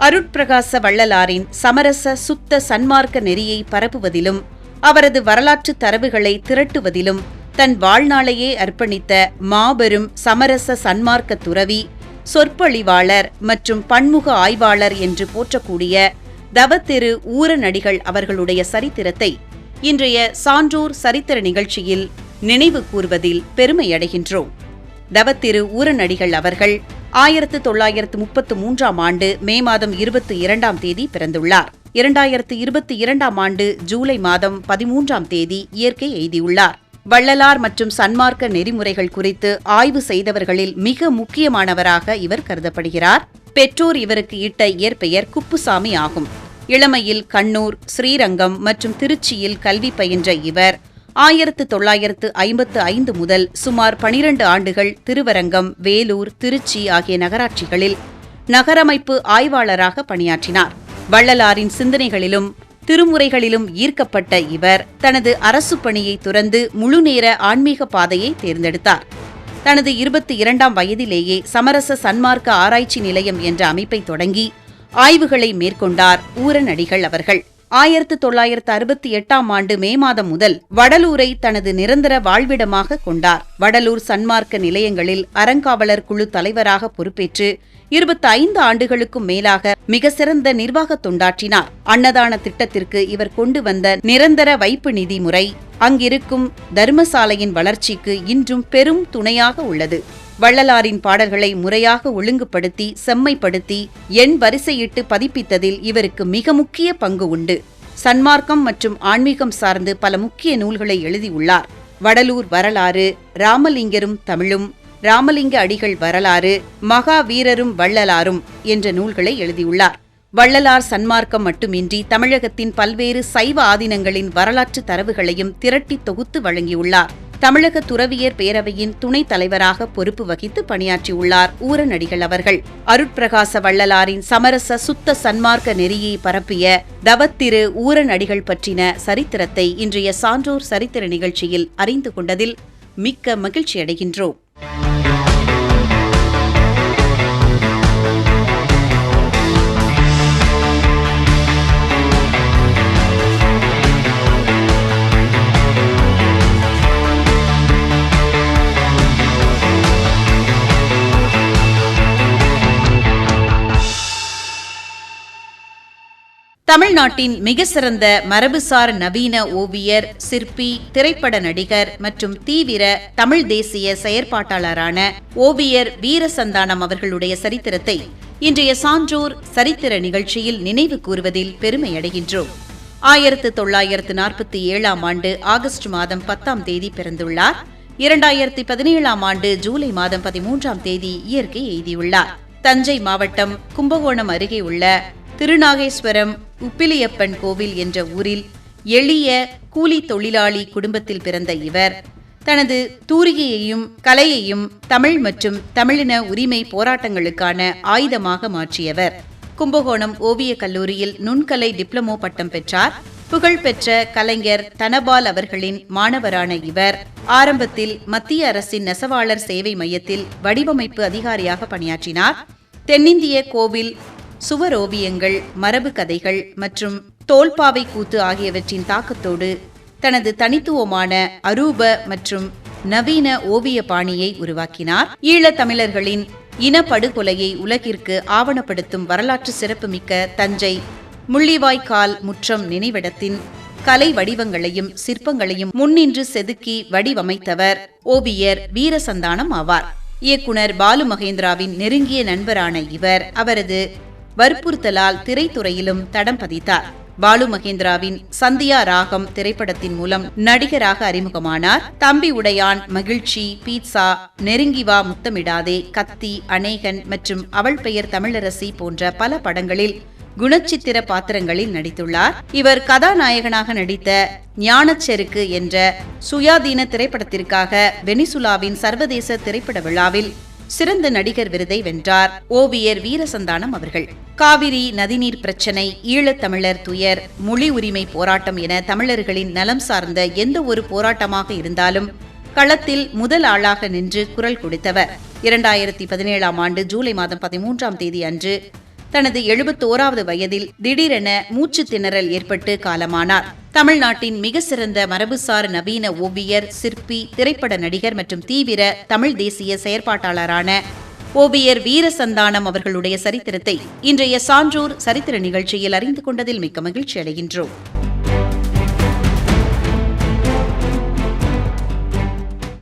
அருட்பிரகாச வள்ளலாரின் சமரச சுத்த சன்மார்க்க நெறியை பரப்புவதிலும் அவரது வரலாற்று தரவுகளை திரட்டுவதிலும் தன் வாழ்நாளையே அர்ப்பணித்த மாபெரும் சமரச சன்மார்க்க துறவி, சொற்பொழிவாளர் மற்றும் பன்முக ஆய்வாளர் என்று போற்றக்கூடிய தவத்திரு ஊரநடிகள் அவர்களுடைய சரித்திரத்தை இன்றைய சான்றோர் சரித்திர நிகழ்ச்சியில் நினைவு கூர்வதில் பெருமையடைகின்றோம். தவத்திரு ஊரநடிகள் அவர்கள் 1933ஆம் ஆண்டு மே மாதம் 22ஆம் தேதி பிறந்துள்ளார். 2022ஆம் ஆண்டு ஜூலை மாதம் 13ஆம் தேதி இயற்கை எய்தியுள்ளார். வள்ளலார் மற்றும் சன்மார்க்க நெறிமுறைகள் குறித்து ஆய்வு செய்தவர்களில் மிக முக்கியமானவராக இவர் கருதப்படுகிறார். பெற்றோர் இவருக்கு இட்ட இயற்பெயர் குப்புசாமி ஆகும். இளமையில் கண்ணூர், ஸ்ரீரங்கம் மற்றும் திருச்சியில் கல்வி பயின்ற இவர் 1955 முதல் சுமார் 12 ஆண்டுகள் திருவரங்கம், வேலூர், திருச்சி ஆகிய நகராட்சிகளில் நகரமைப்பு ஆய்வாளராக பணியாற்றினார். வள்ளலாரின் சிந்தனைகளிலும் திருமுறைகளிலும் ஈர்க்கப்பட்ட இவர் தனது அரசு பணியை துறந்து முழுநேர ஆன்மீக பாதையை தேர்ந்தெடுத்தார். தனது 22ஆம் வயதிலேயே சமரச சன்மார்க்க ஆராய்ச்சி நிலையம் என்ற அமைப்பை தொடங்கி ஆய்வுகளை மேற்கொண்டார் ஊரநடிகள் அவர்கள். 1968ஆம் ஆண்டு மே மாதம் முதல் வடலூரை தனது நிரந்தர வாழ்விடமாக கொண்டார். வடலூர் சன்மார்க்க நிலையங்களில் அறங்காவலர் குழு தலைவராக பொறுப்பேற்று 25 ஆண்டுகளுக்கும் மேலாக மிக சிறந்த நிர்வாக தொண்டாற்றினார். அன்னதான திட்டத்திற்கு இவர் கொண்டு வந்த நிரந்தர வைப்பு நிதி முறை அங்கிருக்கும் தர்மசாலையின் வளர்ச்சிக்கு இன்றும் பெரும் துணையாக உள்ளது. வள்ளலாரின் பாடல்களை முறையாக ஒழுங்குபடுத்தி செம்மைப்படுத்தி எண் வரிசையிட்டு பதிப்பித்ததில் இவருக்கு மிக முக்கிய பங்கு உண்டு. சன்மார்க்கம் மற்றும் ஆன்மீகம் சார்ந்து பல முக்கிய நூல்களை எழுதியுள்ளார். வடலூர் வரலாறு, ராமலிங்கரும் தமிழும், ராமலிங்க அடிகள் வரலாறு, மகாவீரரும் வள்ளலாரும் என்ற நூல்களை எழுதியுள்ளார். வள்ளலார் சன்மார்க்கம் மட்டுமின்றி தமிழகத்தின் பல்வேறு சைவ ஆதீனங்களின் வரலாற்று தரவுகளையும் திரட்டி தொகுத்து வழங்கியுள்ளார். தமிழக துறவியர் பேரவையின் துணைத் தலைவராக பொறுப்பு வகித்து பணியாற்றியுள்ளார் ஊரநடிகள் அவர்கள். அருட்பிரகாச வள்ளலாரின் சமரச சுத்த சன்மார்க்க நெறியை பரப்பிய தவத்திரு ஊரநடிகள் பற்றின சரித்திரத்தை இன்றைய சான்றோர் சரித்திர நிகழ்ச்சியில் அறிந்து கொண்டதில் மிக்க மகிழ்ச்சியடைகின்றோம். தமிழ்நாட்டின் மிக சிறந்த மரபுசார் நவீன ஓவியர், சிற்பி, திரைப்பட நடிகர் மற்றும் தீவிர தமிழ் தேசிய செயற்பாட்டாளரான ஓவியர் வீரசந்தானம் அவர்களுடைய சரித்திரத்தை இன்றைய சான்றோர் சரித்திர நிகழ்ச்சியில் நினைவு கூறுவதில் பெருமையடைகின்றோம். 1947ஆம் ஆண்டு ஆகஸ்ட் மாதம் 10ஆம் தேதி பிறந்துள்ளார். 2017ஆம் ஆண்டு ஜூலை மாதம் 13ஆம் தேதி இயற்கை எய்தியுள்ளார். தஞ்சை மாவட்டம் கும்பகோணம் அருகே உள்ள திருநாகேஸ்வரம் உப்பிலியப்பன் கோவில் என்ற ஊரில் எளிய கூலி தொழிலாளி குடும்பத்தில் பிறந்த இவர் தனது தூரிகையையும் கலையையும் தமிழ் மற்றும் தமிழின உரிமை போராட்டங்களுக்கான ஆயுதமாக மாற்றியவர். கும்பகோணம் ஓவியக் கல்லூரியில் நுண்கலை டிப்ளமோ பட்டம் பெற்றார். புகழ்பெற்ற கலைஞர் தனபால் அவர்களின் மாணவரான இவர் ஆரம்பத்தில் மத்திய அரசின் நெசவாளர் சேவை மையத்தில் வடிவமைப்பு அதிகாரியாக பணியாற்றினார். தென்னிந்திய கோவில் சுவரோவியங்கள், மரபு கதைகள் மற்றும் தோல்பாவை கூத்து ஆகியவற்றின் தாக்கத்தோடு தனது தனித்துவமான அரூப மற்றும் நவீன ஓவிய பாணியை உருவாக்கினார். ஈழத்தமிழர்களின் இனப்படுகொலையை உலகிற்கு ஆவணப்படுத்தும் வரலாற்று சிறப்புமிக்க தஞ்சை முள்ளிவாய்க்கால் முற்றம் நினைவிடத்தின் கலை வடிவங்களையும் சிற்பங்களையும் முன்னின்று செதுக்கி வடிவமைத்தவர் ஓவியர் வீரசந்தானம் ஆவார். இயக்குனர் பாலு மகேந்திராவின் நெருங்கிய நண்பரான இவர் அவரது வற்புறுத்தலால் திரைத்துறையிலும் தடம் பதித்தார். பாலு மகேந்திராவின் சந்தியா ராகம் திரைப்படத்தின் மூலம் நடிகராக அறிமுகமானார். தம்பி உடையான், மகிழ்ச்சி, பீட்சா, நெருங்கிவா முத்தமிடாதே, கத்தி, அநேகன் மற்றும் அவள் பெயர் தமிழரசி போன்ற பல படங்களில் குணச்சித்திர பாத்திரங்களில் நடித்துள்ளார். இவர் கதாநாயகனாக நடித்த ஞானச்செருக்கு என்ற சுயாதீன திரைப்படத்திற்காக வெனிசுலாவின் சர்வதேச திரைப்பட விழாவில் சிறந்த நடிகர் விருதை வென்றார் ஓவியர் வீரசந்தானம் அவர்கள். காவிரி நதிநீர் பிரச்சினை, ஈழத்தமிழர் துயர், மொழி உரிமை போராட்டம் என தமிழர்களின் நலம் சார்ந்த எந்த ஒரு போராட்டமாக இருந்தாலும் களத்தில் முதல் ஆளாக நின்று குரல் கொடுத்தவர். 2017ஆம் ஆண்டு ஜூலை மாதம் 13ஆம் தேதி அன்று தனது 71வது வயதில் திடீரென மூச்சு திணறல் ஏற்பட்டு காலமானார். தமிழ்நாட்டின் மிக சிறந்த மரபுசார் நவீன ஓவியர், சிற்பி, திரைப்பட நடிகர் மற்றும் தீவிர தமிழ் தேசிய செயற்பாட்டாளரான ஓவியர் வீரசந்தானம் அவர்களுடைய சரித்திரத்தை இன்றைய சான்றோர் சரித்திர நிகழ்ச்சியில் அறிந்து கொண்டதில் மிக்க மகிழ்ச்சி அடைகின்றோம்.